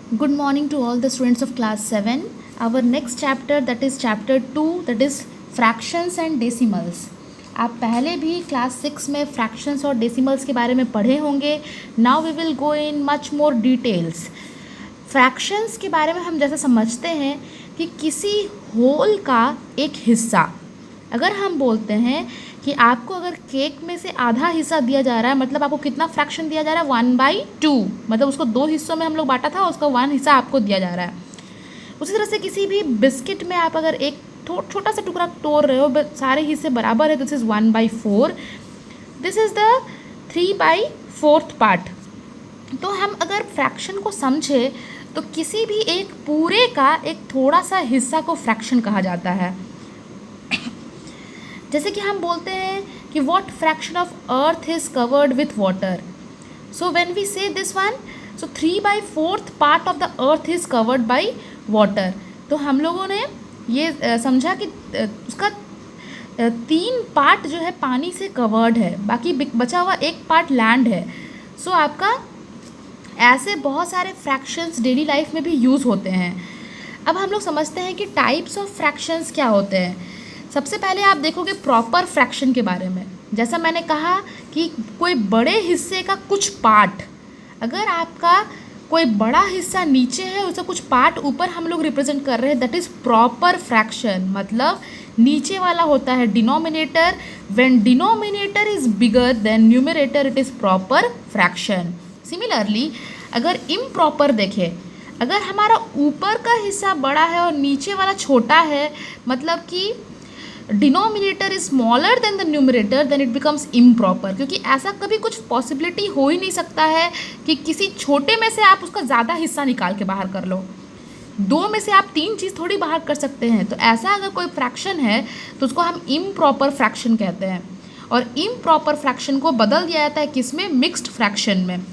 Good morning to all the students of class 7. Our next chapter, that is chapter 2, that is fractions and decimals. आप पहले भी class 6 में fractions और decimals के बारे में पढ़े होंगे. Now we will go in much more details. Fractions के बारे में हम जैसे समझते हैं कि किसी होल का एक हिस्सा, अगर हम बोलते हैं कि आपको अगर केक में से आधा हिस्सा दिया जा रहा है, मतलब आपको कितना फ्रैक्शन दिया जा रहा है 1/2, मतलब उसको 2 हिस्सों में हम लोग बांटा था, उसका 1 हिस्सा आपको दिया जा रहा है. उसी तरह से किसी भी बिस्किट में आप अगर एक छोटा सा टुकड़ा तोड़ रहे हो, सारे हिस्से बराबर है, this is 1/4, this is the 3/4 part. तो हम अगर फ्रैक्शन को समझे तो किसी भी एक पूरे का एक थोड़ा सा हिस्सा को फ्रैक्शन कहा जाता है. जैसे कि हम बोलते हैं कि what fraction of earth is covered with water. So when we say this one, so 3/4 part of the earth is covered by water. तो हम लोगों ने ये समझा कि उसका 3 पार्ट जो है पानी से कवर्ड है, बाकी बचा हुआ 1 पार्ट लैंड है. सो आपका ऐसे बहुत सारे फ्रैक्शंस डेली लाइफ में भी यूज़ होते हैं. अब हम लोग समझते हैं कि टाइप्स ऑफ फ्रैक्शंस क्या होते हैं. सबसे पहले आप देखोगे प्रॉपर फ्रैक्शन के बारे में. जैसा मैंने कहा कि कोई बड़े हिस्से का कुछ पार्ट, अगर आपका कोई बड़ा हिस्सा नीचे है, उसका कुछ पार्ट ऊपर हम लोग रिप्रेजेंट कर रहे हैं, दैट इज़ प्रॉपर फ्रैक्शन. मतलब नीचे वाला होता है denominator. When denominator is bigger than numerator, it is proper fraction. Similarly अगर इम्प्रॉपर देखें, अगर हमारा ऊपर का हिस्सा बड़ा है और नीचे वाला छोटा है, मतलब कि denominator is smaller than the numerator, then it becomes improper. क्योंकि ऐसा कभी कुछ पॉसिबिलिटी हो ही नहीं सकता है कि किसी छोटे में से आप उसका ज़्यादा हिस्सा निकाल के बाहर कर लो. 2 में से आप 3 चीज़ थोड़ी बाहर कर सकते हैं. तो ऐसा अगर कोई फ्रैक्शन है तो उसको हम इम्प्रॉपर फ्रैक्शन कहते हैं. और इम्प्रॉपर फ्रैक्शन को बदल दिया जाता है किसमें? मिक्स्ड फ्रैक्शन में.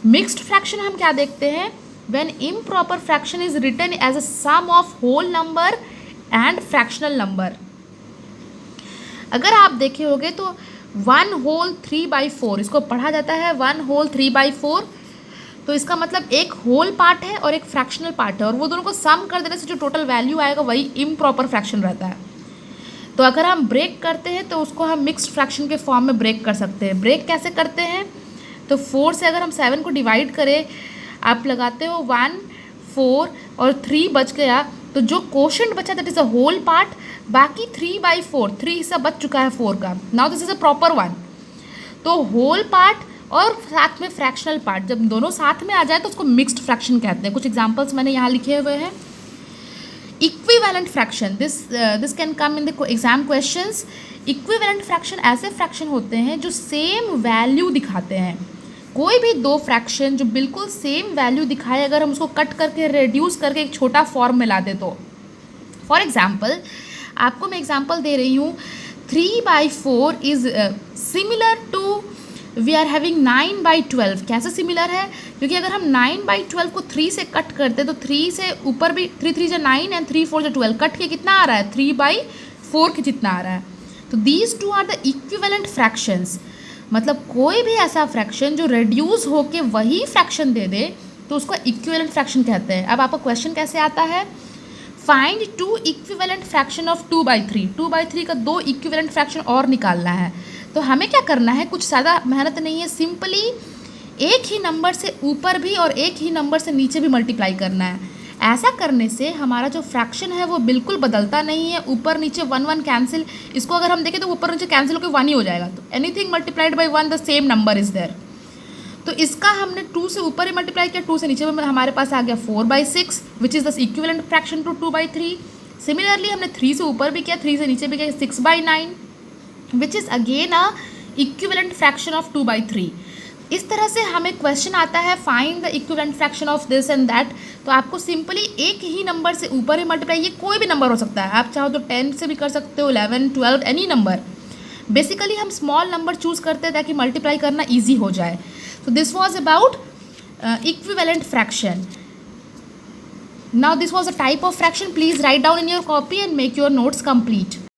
मिक्स्ड फ्रैक्शन हम क्या देखते हैं? When improper fraction is written as a sum of whole number and fractional number. अगर आप देखे होगे तो 1 होल 3/4 इसको पढ़ा जाता है 1 होल 3/4. तो इसका मतलब एक होल पार्ट है और एक फ्रैक्शनल पार्ट है, और वो दोनों को सम कर देने से जो टोटल वैल्यू आएगा वही इम्प्रॉपर फ्रैक्शन रहता है. तो अगर हम ब्रेक करते हैं तो उसको हम मिक्स्ड फ्रैक्शन के फॉर्म में ब्रेक कर सकते हैं. ब्रेक कैसे करते हैं? तो 4 से अगर हम 7 को डिवाइड करें, आप लगाते हो 1 4 और 3 बच गया, तो जो क्वोशंट बचा that is a whole part. बाकी 3/4, 3 हिस्सा बच चुका है 4 का. Now this is a proper one. तो होल पार्ट और साथ में फ्रैक्शनल पार्ट जब दोनों साथ में आ जाए तो उसको मिक्स्ड फ्रैक्शन कहते हैं. कुछ एग्जांपल्स मैंने यहाँ लिखे हुए हैं. Equivalent fraction, this can come in the exam questions. Equivalent fraction ऐसे फ्रैक्शन होते हैं जो सेम वैल्यू दिखाते हैं. कोई भी 2 फ्रैक्शन जो बिल्कुल सेम वैल्यू दिखाए, अगर हम उसको कट करके रिड्यूस करके एक छोटा फॉर्म में ला दे तो, फॉर एग्जाम्पल आपको मैं एग्जाम्पल दे रही हूँ, 3/4 is similar to we are having 9/12. कैसे सिमिलर है? क्योंकि अगर हम 9/12 को 3 से कट करते तो 3 से ऊपर भी 3 3 जो 9 एंड 3 4 जो 12, कट के कितना आ रहा है? 3/4 के जितना आ रहा है. तो these 2 are the equivalent fractions. मतलब कोई भी ऐसा फ्रैक्शन जो रिड्यूस होके वही फ्रैक्शन दे दे तो उसको इक्विवेलेंट फ्रैक्शन कहते हैं. अब आपका क्वेश्चन कैसे आता है? Find 2 equivalent fraction of 2/3. 2/3 का 2 इक्विवेलेंट फ्रैक्शन और निकालना है. तो हमें क्या करना है? कुछ ज़्यादा मेहनत नहीं है, सिंपली एक ही नंबर से ऊपर भी और एक ही नंबर से नीचे भी मल्टीप्लाई करना है. ऐसा करने से हमारा जो फ्रैक्शन है वो बिल्कुल बदलता नहीं है. ऊपर नीचे 1 1 कैंसिल, इसको अगर हम देखें तो ऊपर नीचे कैंसिल होकर 1 ही हो जाएगा. तो anything multiplied by 1 the same number is there. तो इसका हमने 2 से ऊपर ही मल्टीप्लाई किया, 2 से नीचे में हमारे पास आ गया 4/6 which is the equivalent fraction to 2/3. Similarly हमने 3 से ऊपर भी किया, 3 से नीचे भी किया, 6/9 which is again a equivalent fraction of 2/3. इस तरह से हमें क्वेश्चन आता है find the equivalent fraction of this and that. तो आपको सिंपली एक ही नंबर से ऊपर ही मल्टीप्लाई, ये कोई भी नंबर हो सकता है, आप चाहो तो 10 से भी कर सकते हो, 11 12 एनी नंबर. बेसिकली हम स्मॉल नंबर चूज़ करते हैं ताकि मल्टीप्लाई करना ईजी हो जाए. So this was about equivalent fraction. Now this was a type of fraction. Please write down in your copy and make your notes complete.